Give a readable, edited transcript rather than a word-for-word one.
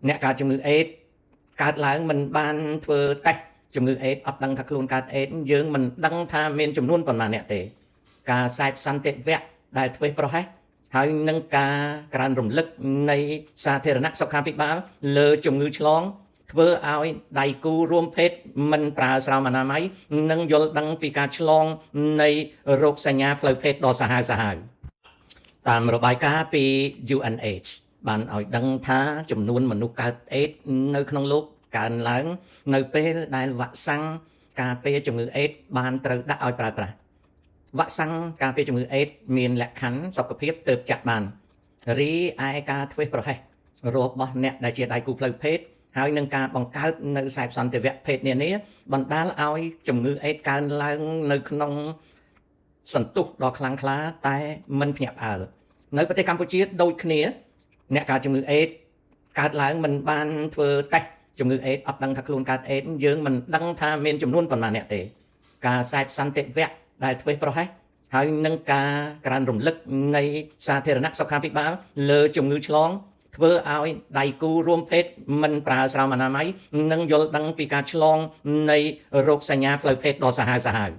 អ្នកកើតជំងឺអេដកើតឡើងមិនបានធ្វើតេស្តជំងឺអេដអត់ដឹងថាខ្លួនកើតអេដយើងមិនដឹងថាមានចំនួនប៉ុន្មានអ្នកទេការសេពសន្តិវៈដែលធ្វេសប្រហែសហើយនឹងការក្រើនរំលឹកនៃសាធារណសុខាភិបាលលើជំងឺឆ្លងធ្វើឲ្យដៃគូរួមភេទមិនប្រើស្រោមអនាម័យនិងយល់ដឹងពីការឆ្លងនៃរោគសញ្ញាផ្លូវភេទដ៏សាហាវតាមរបាយការណ៍ពី UNAIDS បានឲ្យដឹងថាចំនួនមនុស្សកើតអេដនៅក្នុងលោកកើនឡើងនៅពេលដែលវ៉ាក់សាំងការពារជំងឺអេដបានត្រូវដាក់ឲ្យប្រើប្រាស់វ៉ាក់សាំងការពារជំងឺអេដមានលក្ខខណ្ឌសុខភាពទើបចាក់បានរីឯការធ្វេសប្រហែសរបស់អ្នកដែលជាដៃគូផ្លូវភេទហើយនឹងការបង្កើតនៅខ្សែសន្តិវៈភេទនានាបណ្ដាលឲ្យជំងឺអេដកើនឡើងនៅក្នុងសន្ទុះដ៏ខ្លាំងក្លាតែមិនភ្ញាក់ផ្អើលនៅប្រទេសកម្ពុជាដូចគ្នាអ្នកកើតជំងឺអេដកើតឡើងមិនបានធ្វើតេស្តជំងឺអេដអត់ដឹងថាខ្លួនកើតអេដយើងមិនដឹងថាមានចំនួនប៉ុន្មានអ្នកទេការសេពសន្តិវៈដែលធ្វេសប្រហែសហើយនឹងការក្រើនរំលឹកនៃសាធារណសុខាភិបាលលើជំងឺឆ្លងធ្វើឲ្យដៃគូរួមភេទមិនប្រើស្រោមអនាម័យនិងយល់ដឹងពីការឆ្លងនៃរោគសញ្ញាផ្លូវភេទដ៏សាហាវ